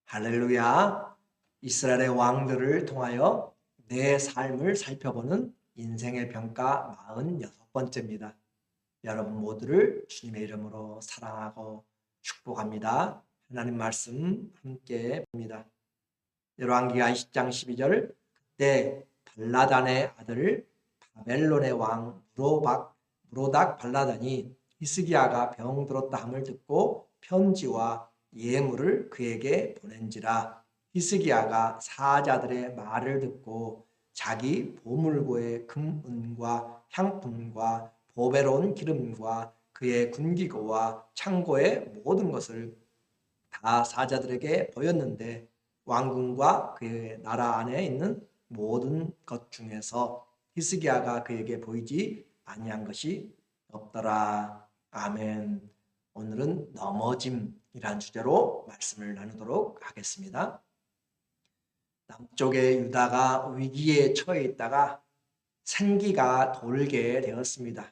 할렐루야. 이스라엘의 왕들을 통하여 내 삶을 살펴보는 인생의 평가 46번째입니다. 여러분 모두를 주님의 이름으로 사랑하고 축복합니다. 하나님 말씀 함께 봅니다. 열왕기하 20장 12절. 그때 발라단의 아들 바벨론의 왕 무로닥 발라단이 히스기야가 병들었다 함을 듣고 편지와 예물을 그에게 보낸지라. 히스기야가 사자들의 말을 듣고 자기 보물고의 금은과 향품과 보배로운 기름과 그의 군기고와 창고의 모든 것을 다 사자들에게 보였는데 왕궁과 그의 나라 안에 있는 모든 것 중에서 히스기야가 그에게 보이지 아니한 것이 없더라. 아멘. 오늘은 넘어짐이란 주제로 말씀을 나누도록 하겠습니다. 남쪽의 유다가 위기에 처해 있다가 생기가 돌게 되었습니다.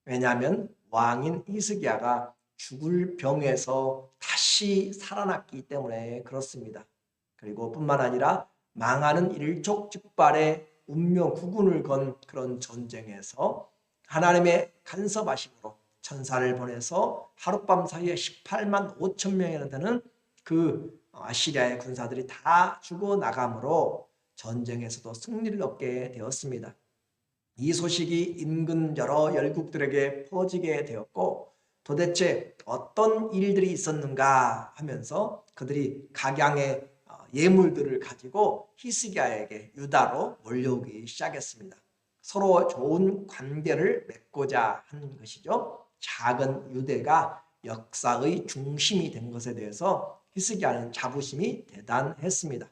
왜냐하면 왕인 히스기야가 죽을 병에서 다시 살아났기 때문에 그렇습니다. 그리고 뿐만 아니라 망하는 일촉즉발의 운명 구군을 건 그런 전쟁에서 하나님의 간섭하심으로 천사를 보내서 하룻밤 사이에 18만 5천 명이나 되는 그 아시리아의 군사들이 다 죽어나가므로 전쟁에서도 승리를 얻게 되었습니다. 이 소식이 인근 여러 열국들에게 퍼지게 되었고 도대체 어떤 일들이 있었는가 하면서 그들이 각양의 예물들을 가지고 히스기야에게 유다로 몰려오기 시작했습니다. 서로 좋은 관계를 맺고자 하는 것이죠. 작은 유대가 역사의 중심이 된 것에 대해서 히스기야는 자부심이 대단했습니다.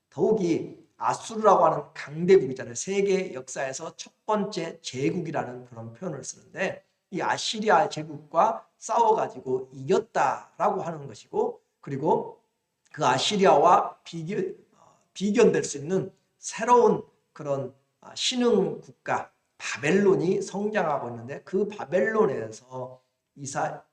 더욱이 아수르라고 하는 강대국이잖아요. 세계 역사에서 첫 번째 제국이라는 그런 표현을 쓰는데 이 아시리아 제국과 싸워가지고 이겼다라고 하는 것이고, 그리고 그 아시리아와 비견될 수 있는 새로운 그런 신흥 국가 바벨론이 성장하고 있는데 그 바벨론에서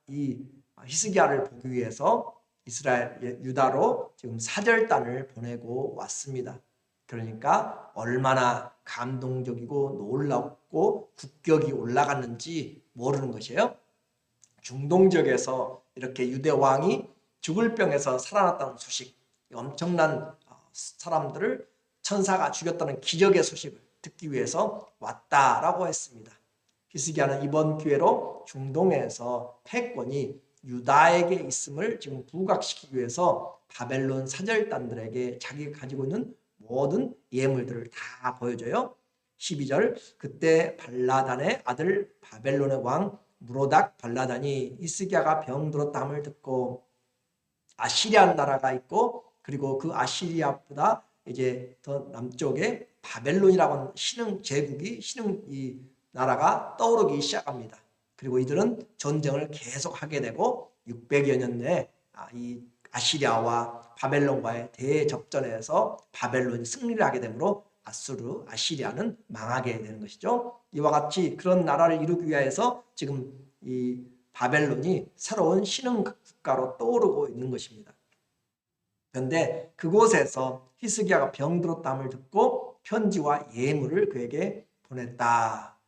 이 히스기야를 보기 위해서 이스라엘 유다로 지금 사절단을 보내고 왔습니다. 그러니까 얼마나 감동적이고 놀랍고 국격이 올라갔는지 모르는 것이에요. 중동 지역에서 이렇게 유대 왕이 죽을 병에서 살아났다는 소식, 엄청난 사람들을 천사가 죽였다는 기적의 소식을 듣기 위해서 왔다라고 했습니다. 히스기야는 이번 기회로 중동에서 패권이 유다에게 있음을 지금 부각시키기 위해서 바벨론 사절단들에게 자기가 가지고 있는 모든 예물들을 다 보여줘요. 12절. 그때 발라단의 아들 바벨론의 왕 무로닥 발라단이 히스기야가 병들었다 함을 듣고 아시리아 나라가 있고, 그리고 그 아시리아보다 이제 더 남쪽에 바벨론이라고 하는 신흥 제국이 신흥 이 나라가 떠오르기 시작합니다. 그리고 이들은 전쟁을 계속하게 되고 600여 년 내에 이 아시리아와 바벨론과의 대접전에서 바벨론이 승리를 하게 되므로 아시리아는 망하게 되는 것이죠. 이와 같이 그런 나라를 이루기 위해서 지금 이 바벨론이 새로운 신흥 국가로 떠오르고 있는 것입니다. 그런데 그곳에서 히스기야가 병들었다함을 듣고 편지와 예물을 그에게 보냈다.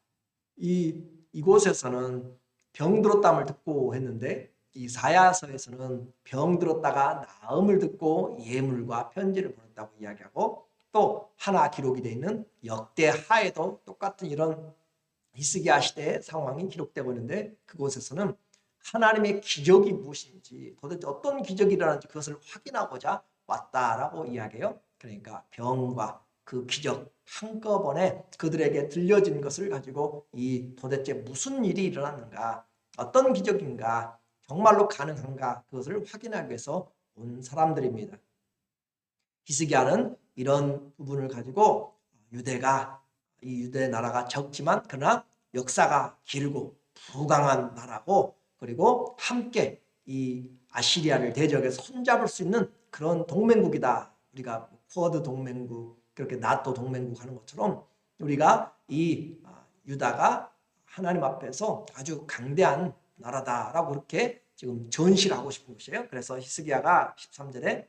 이곳에서는 병들었다함을 듣고 했는데 이사야서에서는 병들었다가 나음을 듣고 예물과 편지를 보냈다고 이야기하고, 또 하나 기록이 되어 있는 역대하에도 똑같은 이런 히스기야 시대의 상황이 기록되고 있는데 그곳에서는 하나님의 기적이 무엇인지, 도대체 어떤 기적이 일어나는지 그것을 확인하고자 왔다라고 이야기해요. 그러니까 병과 그 기적 한꺼번에 그들에게 들려진 것을 가지고 이 도대체 무슨 일이 일어났는가, 어떤 기적인가, 정말로 가능한가, 그것을 확인하기 위해서 온 사람들입니다. 히스기야는 이런 부분을 가지고 이 유대 나라가 적지만 그러나 역사가 길고 부강한 나라고, 그리고 함께 이 아시리아를 대적해서 손잡을 수 있는 그런 동맹국이다. 우리가 쿼드 동맹국, 그렇게 나토 동맹국 하는 것처럼 우리가 이 유다가 하나님 앞에서 아주 강대한 나라다라고 그렇게 지금 전시를 하고 싶은 것이에요. 그래서 히스기야가 13절에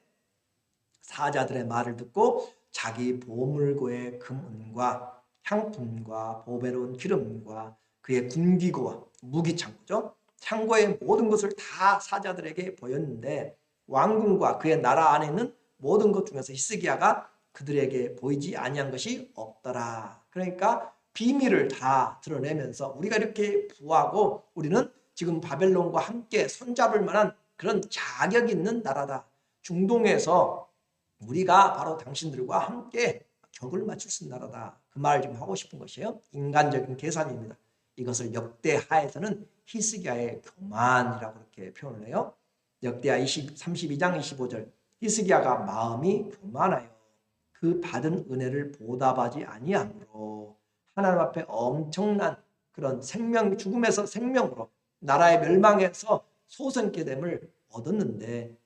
사자들의 말을 듣고 자기 보물고의 금은과 향품과 보배로운 기름과 그의 군기고와 무기창고죠. 창고의 모든 것을 다 사자들에게 보였는데 왕궁과 그의 나라 안에 있는 모든 것 중에서 히스기야가 그들에게 보이지 아니한 것이 없더라. 그러니까 비밀을 다 드러내면서 우리가 이렇게 부하고 우리는 지금 바벨론과 함께 손잡을 만한 그런 자격 있는 나라다. 중동에서 우리가 바로 당신들과 함께 격을 맞출 수 있는 나라다. 그 말을 지금 하고 싶은 것이에요. 인간적인 계산입니다. 이것을 역대하에서는 히스기야의 교만이라고 그렇게 표현을 해요. 역대하 32장 25절 히스기야가 마음이 교만하여 그 받은 은혜를 보답하지 아니함으로 하나님 앞에 엄청난 그런 죽음에서 생명으로 나라의 멸망에서 소생케 됨을 얻었는데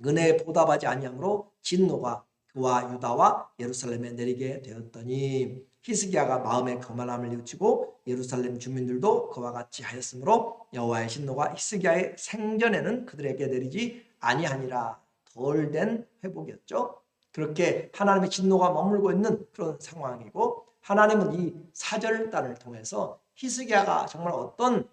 은혜에 보답하지 아니함으로 진노가 그와 유다와 예루살렘에 내리게 되었더니 히스기야가 마음의 교만함을 뉘우치고 예루살렘 주민들도 그와 같이 하였으므로 여호와의 진노가 히스기야의 생전에는 그들에게 내리지 아니하니라. 덜 된 회복이었죠. 그렇게 하나님의 진노가 머물고 있는 그런 상황이고 하나님은 이 사절단을 통해서 히스기야가 정말 어떤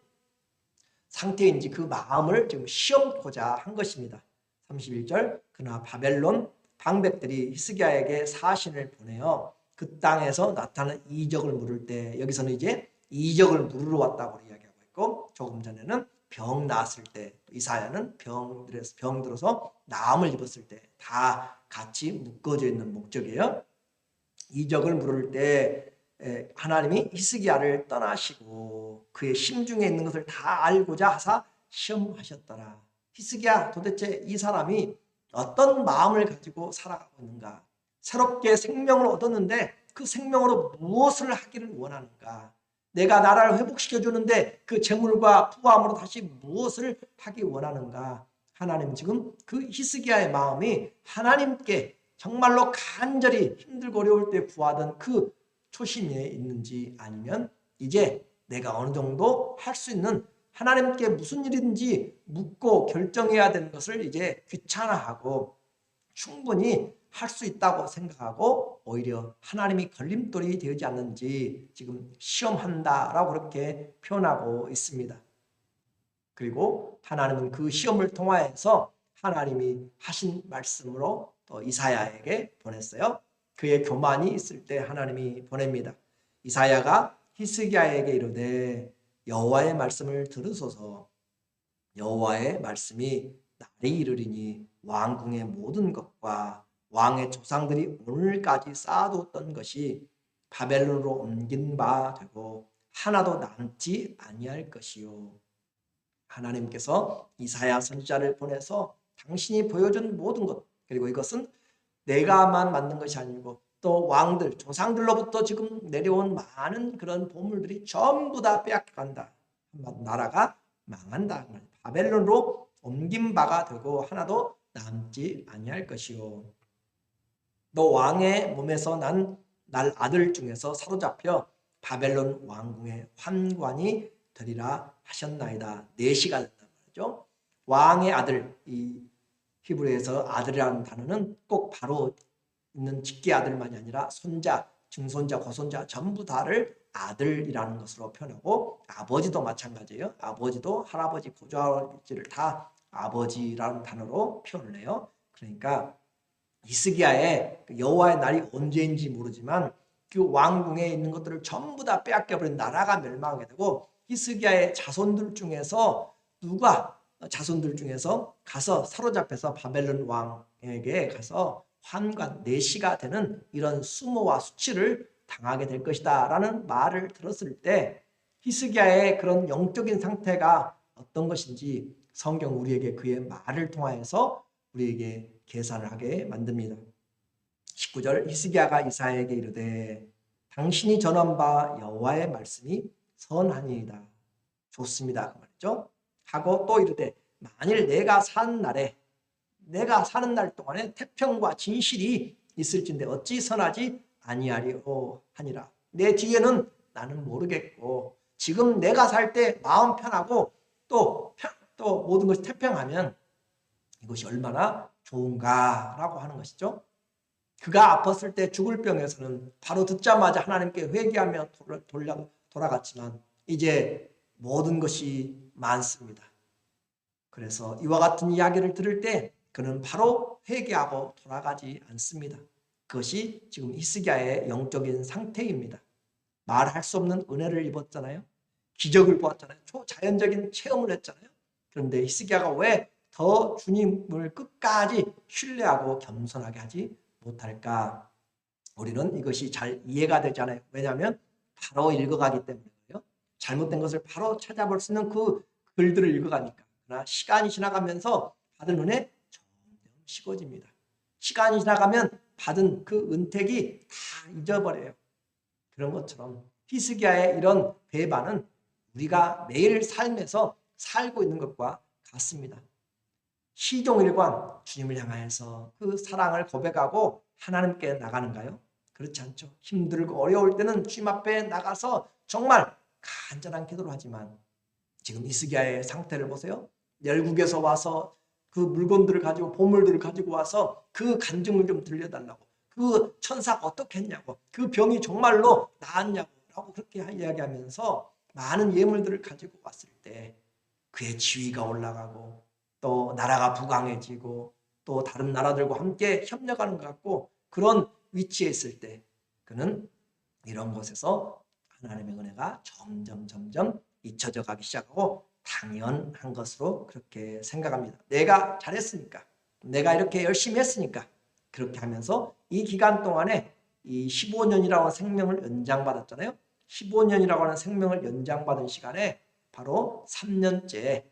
상태인지 그 마음을 지금 시험하고자 한 것입니다. 31절 그러나 바벨론 방백들이 히스기야에게 사신을 보내어 그 땅에서 나타나는 이적을 물을 때 여기서는 이제 이적을 물으러 왔다고 이야기하고 있고 조금 전에는 병 나았을 때 이사야는 병 들어서 나음을 입었을 때 다 같이 묶어져 있는 목적이에요. 이적을 물을 때 하나님이 히스기야를 떠나시고 그의 심중에 있는 것을 다 알고자 하사 시험하셨더라. 히스기야 도대체 이 사람이 어떤 마음을 가지고 살아가고 있는가? 새롭게 생명을 얻었는데 그 생명으로 무엇을 하기를 원하는가? 내가 나라를 회복시켜 주는데 그 재물과 부함으로 다시 무엇을 하기 원하는가? 하나님 지금 그 히스기야의 마음이 하나님께 정말로 간절히 힘들고 어려울 때 구하던 그 초심에 있는지 아니면 이제 내가 어느 정도 할 수 있는 하나님께 무슨 일인지 묻고 결정해야 되는 것을 이제 귀찮아하고 충분히 할 수 있다고 생각하고 오히려 하나님이 걸림돌이 되지 않는지 지금 시험한다라고 그렇게 표현하고 있습니다. 그리고 하나님은 그 시험을 통하여서 하나님이 하신 말씀으로 또 이사야에게 보냈어요. 그의 교만이 있을 때 하나님이 보냅니다. 이사야가 히스기야에게 이르되 여호와의 말씀을 들으소서. 여호와의 말씀이 날이 이르리니 왕궁의 모든 것과 왕의 조상들이 오늘까지 쌓아두었던 것이 바벨론으로 옮긴 바 되고 하나도 남지 아니할 것이요. 하나님께서 이사야 선지자를 보내서 당신이 보여준 모든 것 그리고 이것은 내가만 만든 것이 아니고 또 왕들 조상들로부터 지금 내려온 많은 그런 보물들이 전부 다 빼앗간다. 나라가 망한다. 바벨론으로 옮긴 바가 되고 하나도 남지 아니할 것이요. 너 왕의 몸에서 난 날 아들 중에서 사로잡혀 바벨론 왕궁의 환관이 되리라 하셨나이다. 내시가 된단 말이죠. 왕의 아들, 이 히브리에서 아들이라는 단어는 꼭 바로 있는 직계 아들만이 아니라 손자, 증손자, 고손자 전부 다를 아들이라는 것으로 표현하고 아버지도 마찬가지예요. 아버지도 할아버지, 고조할아버지를 다 아버지라는 단어로 표현을 해요. 그러니까 히스기야의 여호와의 날이 언제인지 모르지만 그 왕궁에 있는 것들을 전부 다 빼앗겨버린 나라가 멸망하게 되고 히스기야의 자손들 중에서 자손들 중에서 가서 사로잡혀서 바벨론 왕에게 가서 환관, 내시가 되는 이런 수모와 수치를 당하게 될 것이다 라는 말을 들었을 때 히스기야의 그런 영적인 상태가 어떤 것인지 성경 우리에게 그의 말을 통하여서 우리에게 계산을 하게 만듭니다. 19절 히스기야가 이사야에게 이르되 당신이 전한 바 여호와의 말씀이 선하니이다. 좋습니다. 그 말이죠. 하고 또 이르되 만일 내가 사는 날 동안에 태평과 진실이 있을진데 어찌 선하지 아니하리오 하니라. 내 뒤에는 나는 모르겠고 지금 내가 살 때 마음 편하고 또 모든 것이 태평하면 이것이 얼마나 좋은가라고 하는 것이죠. 그가 아팠을 때 죽을 병에서는 바로 듣자마자 하나님께 회개하며 돌아갔지만 이제 모든 것이 많습니다. 그래서 이와 같은 이야기를 들을 때 그는 바로 회개하고 돌아가지 않습니다. 그것이 지금 히스기야의 영적인 상태입니다. 말할 수 없는 은혜를 입었잖아요. 기적을 보았잖아요. 초자연적인 체험을 했잖아요. 그런데 히스기야가 왜 더 주님을 끝까지 신뢰하고 겸손하게 하지 못할까? 우리는 이것이 잘 이해가 되잖아요. 왜냐하면 바로 읽어가기 때문이에요. 잘못된 것을 바로 찾아볼 수 있는 그 글들을 읽어가니까. 그러나 시간이 지나가면서 받은 은혜 점점 식어집니다. 시간이 지나가면 받은 그 은택이 다 잊어버려요. 그런 것처럼 히스기야의 이런 배반은 우리가 매일 삶에서 살고 있는 것과 같습니다. 시종일관 주님을 향하여서 그 사랑을 고백하고 하나님께 나가는가요? 그렇지 않죠. 힘들고 어려울 때는 주님 앞에 나가서 정말 간절한 기도를 하지만 지금 히스기야의 상태를 보세요. 열국에서 와서 그 물건들을 가지고 보물들을 가지고 와서 그 간증을 좀 들려달라고, 그 천사가 어떻게 했냐고, 그 병이 정말로 나았냐고 라고 그렇게 이야기하면서 많은 예물들을 가지고 왔을 때 그의 지위가 올라가고 또 나라가 부강해지고 또 다른 나라들과 함께 협력하는 것 같고 그런 위치에 있을 때 그는 이런 곳에서 하나님의 은혜가 점점 잊혀져 가기 시작하고 당연한 것으로 그렇게 생각합니다. 내가 잘했으니까, 내가 이렇게 열심히 했으니까 그렇게 하면서 이 기간 동안에 이 15년이라고 하는 생명을 연장받았잖아요. 15년이라고 하는 생명을 연장받은 시간에 바로 3년째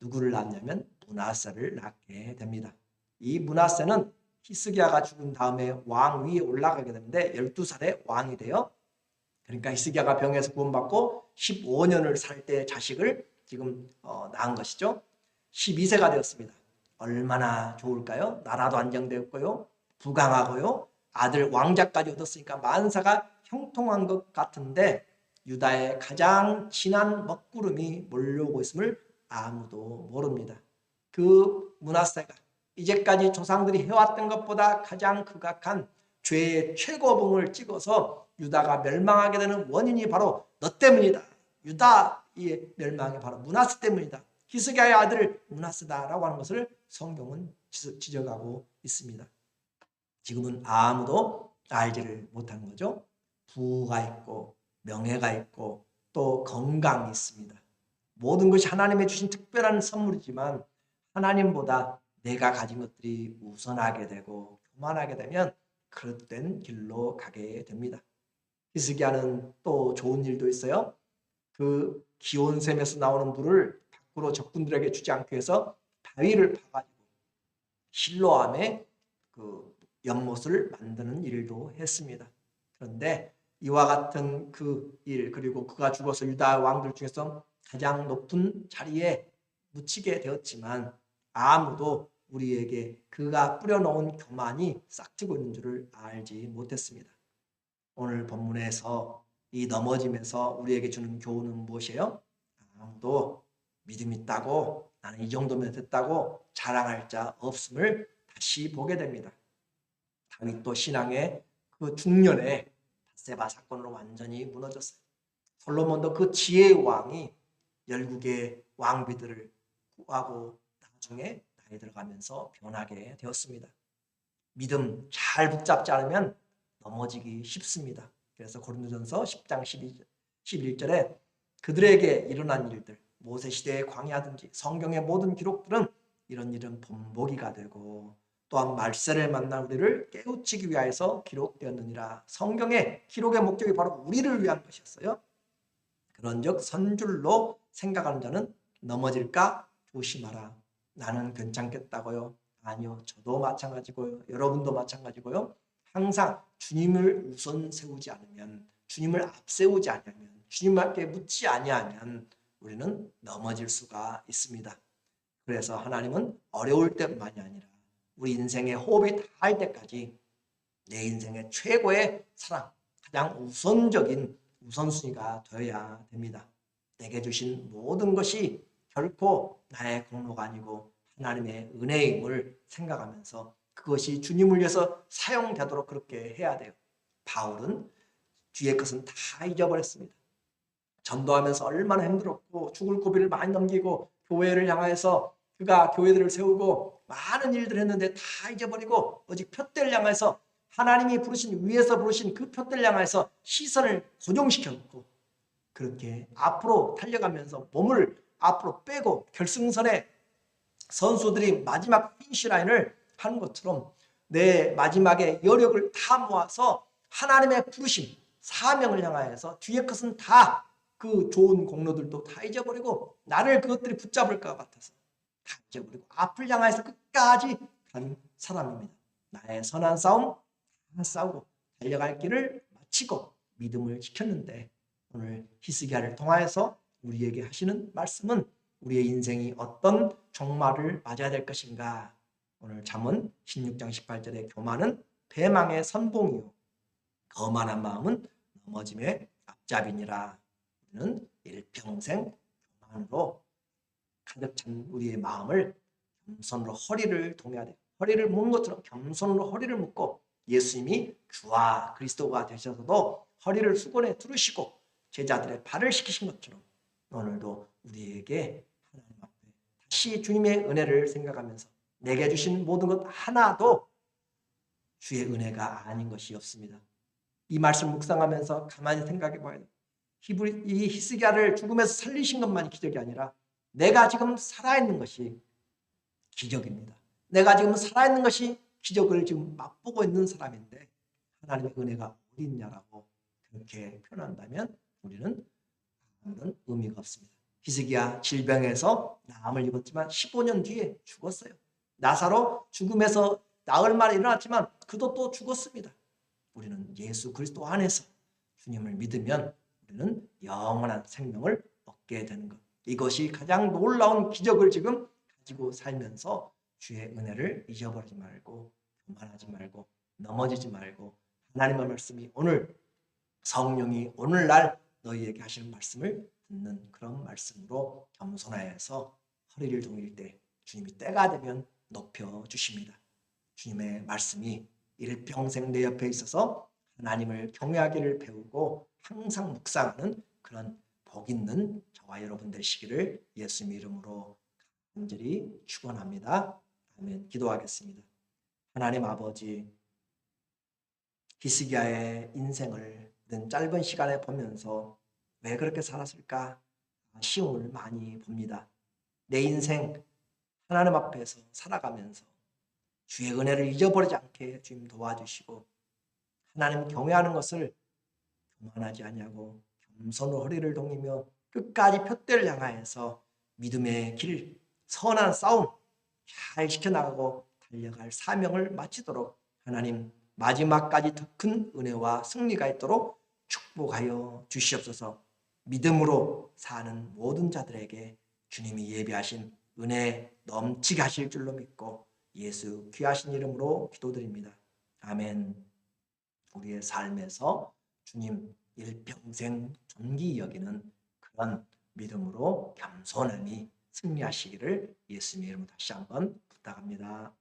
누구를 낳냐면 므낫세를 낳게 됩니다. 이 므낫세는 히스기야가 죽은 다음에 왕 위에 올라가게 되는데 12살에 왕이 돼요. 그러니까 히스기야가 병에서 구원받고 15년을 살 때 자식을 지금 낳은 것이죠. 12세가 되었습니다. 얼마나 좋을까요? 나라도 안정되었고요. 부강하고요. 아들 왕자까지 얻었으니까 만사가 형통한 것 같은데 유다의 가장 진한 먹구름이 몰려오고 있음을 아무도 모릅니다. 그 므낫세가 이제까지 조상들이 해왔던 것보다 가장 극악한 죄의 최고봉을 찍어서 유다가 멸망하게 되는 원인이 바로 너 때문이다. 유다의 멸망이 바로 므낫세 때문이다. 히스기야의 아들 므낫세다라고 하는 것을 성경은 지적하고 있습니다. 지금은 아무도 알지를 못하는 거죠. 부가 있고 명예가 있고 또 건강이 있습니다. 모든 것이 하나님의 주신 특별한 선물이지만 하나님보다 내가 가진 것들이 우선하게 되고 교만하게 되면 그릇된 길로 가게 됩니다. 히스기야는 또 좋은 일도 있어요. 그 기온샘에서 나오는 물을 밖으로 적군들에게 주지 않기 위해서 바위를 파가지고 실로암에 그 연못을 만드는 일도 했습니다. 그런데 이와 같은 그 일, 그리고 그가 죽어서 유다 왕들 중에서 가장 높은 자리에 묻히게 되었지만 아무도 우리에게 그가 뿌려놓은 교만이 싹트고 있는 줄을 알지 못했습니다. 오늘 본문에서 이 넘어짐에서 우리에게 주는 교훈은 무엇이에요? 아무도 믿음 있다고 나는 이 정도면 됐다고 자랑할 자 없음을 다시 보게 됩니다. 다윗도 신앙의 그 중년에 밧세바 사건으로 완전히 무너졌어요. 솔로몬도 그 지혜의 왕이 열국의 왕비들을 구하고 나중에 나이 들어가면서 변하게 되었습니다. 믿음 잘 붙잡지 않으면 넘어지기 쉽습니다. 그래서 고린도전서 10장 11절에 그들에게 일어난 일들, 모세시대의 광야든지 성경의 모든 기록들은 이런 일은 본보기가 되고 또한 말세를 만날 우리를 깨우치기 위하여서 기록되었느니라. 성경의 기록의 목적이 바로 우리를 위한 것이었어요. 그런즉 선줄로 생각하는 자는 넘어질까 조심하라. 나는 괜찮겠다고요? 아니요. 저도 마찬가지고요. 여러분도 마찬가지고요. 항상 주님을 우선 세우지 않으면, 주님을 앞세우지 않으면, 주님께 묻지 아니하면 우리는 넘어질 수가 있습니다. 그래서 하나님은 어려울 때만이 아니라 우리 인생의 호흡이 다할 때까지 내 인생의 최고의 사랑, 가장 우선적인 우선순위가 되어야 됩니다. 내게 주신 모든 것이 결코 나의 공로가 아니고 하나님의 은혜임을 생각하면서 그것이 주님을 위해서 사용되도록 그렇게 해야 돼요. 바울은 뒤의 것은 다 잊어버렸습니다. 전도하면서 얼마나 힘들었고 죽을 고비를 많이 넘기고 교회를 향해서 그가 교회들을 세우고 많은 일들을 했는데 다 잊어버리고 오직 푯대를 향해서 하나님이 부르신 위에서 부르신 그 푯대를 향해서 시선을 고정시켰고 그렇게 앞으로 달려가면서 몸을 앞으로 빼고 결승선에 선수들이 마지막 피니시 라인을 하는 것처럼 내 마지막에 여력을 다 모아서 하나님의 부르심, 사명을 향하여서 뒤에 것은 다 그 좋은 공로들도 다 잊어버리고 나를 그것들이 붙잡을 것 같아서 다 잊어버리고 앞을 향해서 끝까지 간 사람입니다. 나의 선한 싸움 다 싸우고 달려갈 길을 마치고 믿음을 지켰는데 오늘 히스기야를 통하여서 우리에게 하시는 말씀은 우리의 인생이 어떤 종말을 맞아야 될 것인가. 오늘 잠언 16장 18절의 교만은 배망의 선봉이요 거만한 마음은 넘어짐의 앞잡이니라. 우리는 일평생 교만으로 가득 찬 우리의 마음을 겸손으로 허리를 동여야 돼요. 허리를 묶은 것처럼 겸손으로 허리를 묶고 예수님이 주와 그리스도가 되셔서도 허리를 수건에 두르시고 제자들의 발을 씻기신 것처럼 오늘도 우리에게 하나님 앞에 다시 주님의 은혜를 생각하면서 내게 주신 모든 것 하나도 주의 은혜가 아닌 것이 없습니다. 이 말씀 묵상하면서 가만히 생각해 봐야 돼요. 이 히스기야를 죽음에서 살리신 것만이 기적이 아니라 내가 지금 살아있는 것이 기적입니다. 내가 지금 살아있는 것이 기적을 지금 맛보고 있는 사람인데 하나님의 은혜가 어디 있냐라고 그렇게 표현한다면 우리는 아무런 의미가 없습니다. 히스기야 질병에서 나음을 입었지만 15년 뒤에 죽었어요. 나사로 죽음에서 나흘 만에 일어났지만 그도 또 죽었습니다. 우리는 예수 그리스도 안에서 주님을 믿으면 우리는 영원한 생명을 얻게 되는 것. 이것이 가장 놀라운 기적을 지금 가지고 살면서 주의 은혜를 잊어버리지 말고 교만하지 말고 넘어지지 말고 하나님의 말씀이 오늘 성령이 오늘날 너희에게 하시는 말씀을 듣는 그런 말씀으로 겸손하여서 허리를 동일 때 주님이 때가 되면 높여주십니다. 주님의 말씀이 일평생 내 옆에 있어서 하나님을 경외하기를 배우고 항상 묵상하는 그런 복 있는 저와 여러분 되시기를 예수님 이름으로 간절히 축원합니다. 아멘. 기도하겠습니다. 하나님 아버지, 히스기야의 인생을 짧은 시간에 보면서 왜 그렇게 살았을까 시험을 많이 봅니다. 내 인생 하나님 앞에서 살아가면서 주의 은혜를 잊어버리지 않게 주님 도와주시고 하나님 경외하는 것을 교만하지 아니하고 겸손으로 허리를 동이며 끝까지 푯대를 향하여서 믿음의 길, 선한 싸움 잘 지켜나가고 달려갈 사명을 마치도록 하나님 마지막까지 더 큰 은혜와 승리가 있도록 축복하여 주시옵소서. 믿음으로 사는 모든 자들에게 주님이 예비하신 은혜 넘치게 하실 줄로 믿고 예수 귀하신 이름으로 기도드립니다. 아멘. 우리의 삶에서 주님 일평생 존귀 여기는 그런 믿음으로 겸손함이 승리하시기를 예수님의 이름으로 다시 한번 부탁합니다.